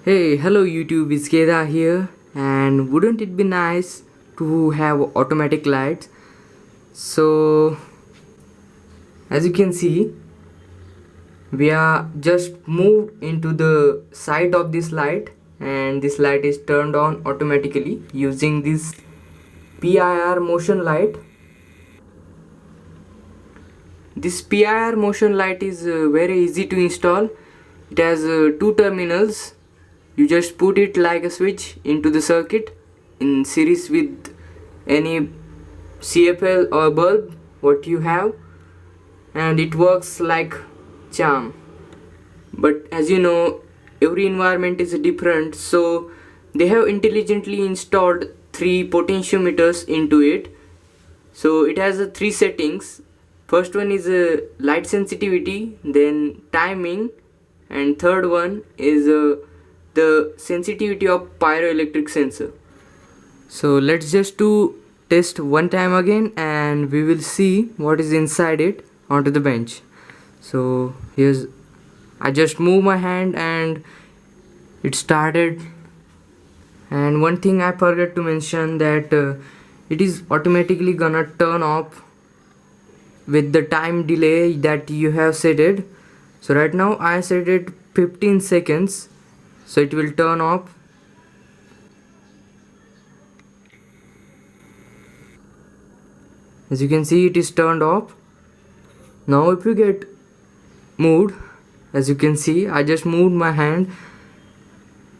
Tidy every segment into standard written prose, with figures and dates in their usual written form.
Hey, hello YouTube, it's Keda here, and wouldn't it be nice to have automatic lights? So, as you can see, we are just moved into the side of this light, and this light is turned on automatically using this PIR motion light. This PIR motion light is very easy to install. It has two terminals. You just put it like a switch into the circuit in series with any CFL or bulb what you have, and it works like charm. But as you know, every environment is different, so they have intelligently installed three potentiometers into it. So it has three settings. First one is light sensitivity, then timing, and third one is the sensitivity of pyroelectric sensor. So let's just do test one time again, and we will see what is inside it onto the bench. So here's, I just move my hand and it started. And one thing I forgot to mention that it is automatically gonna turn off with the time delay that you have set it. So right now I set it 15 seconds, so it will turn off. As you can see, it is turned off. Now if you get moved, as you can see, I just moved my hand,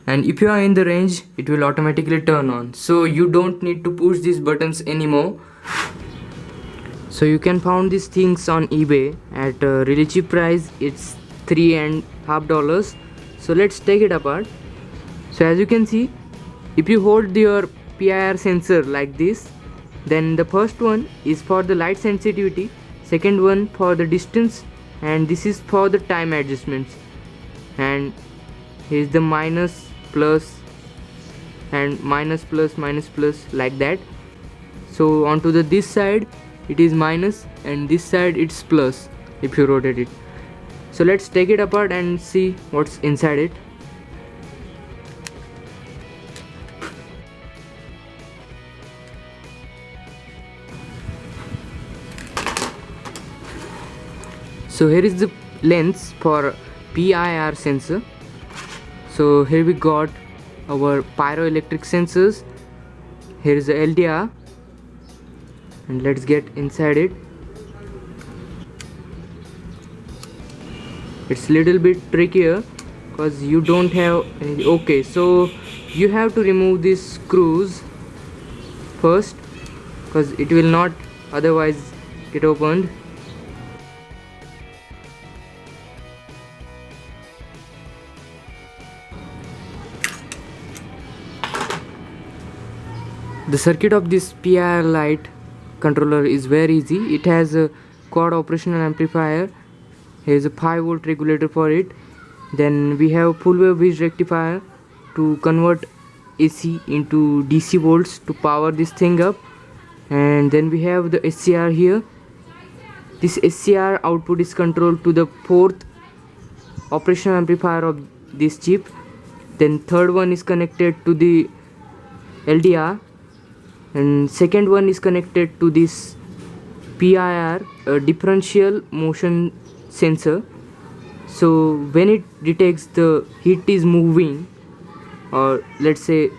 and if you are in the range, it will automatically turn on, so you don't need to push these buttons anymore. So you can find these things on eBay at a really cheap price. It's $3.50. So let's take it apart. So as you can see, if you hold your PIR sensor like this, then the first one is for the light sensitivity, second one for the distance, and this is for the time adjustments. And here is the minus, plus, and minus, plus, minus, plus, like that. So onto the this side it is minus, and this side it's plus if you rotate it. So let's take it apart and see what's inside it. So here is the lens for PIR sensor. So here we got our pyroelectric sensors. Here is the LDR, and let's get inside it. It's little bit trickier because you don't have okay, so you have to remove these screws first because it will not otherwise get opened. The circuit of this PIR light controller is very easy. It has a quad operational amplifier. Here is a 5-volt regulator for it. Then we have full wave bridge rectifier to convert AC into DC volts to power this thing up. And then we have the SCR here. This SCR output is controlled to the 4th operational amplifier of this chip. Then third one is connected to the LDR, and second one is connected to this PIR differential motion sensor. So when it detects the heat is moving, or let's say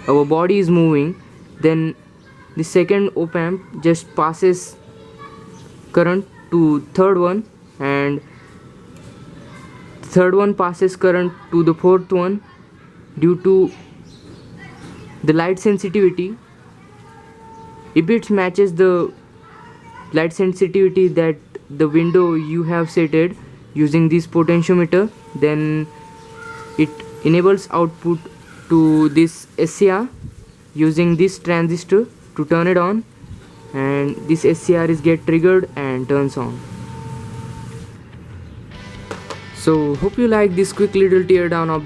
our body is moving, then the second op amp just passes current to third one, and third one passes current to the fourth one. Due to the light sensitivity, if it matches the light sensitivity that the window you have set it using this potentiometer, then it enables output to this SCR using this transistor to turn it on, and this SCR is get triggered and turns on. So hope you like this quick little teardown of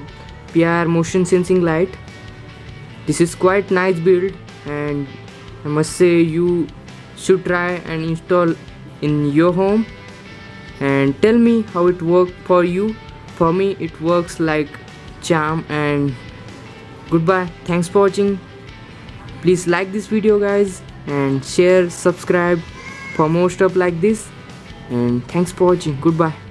PIR motion sensing light. This is quite nice build, and I must say you should try and install in your home and tell me how it worked for you. For me it works like charm. And goodbye, thanks for watching. Please like this video guys, and share, subscribe for more stuff like this, and thanks for watching. Goodbye.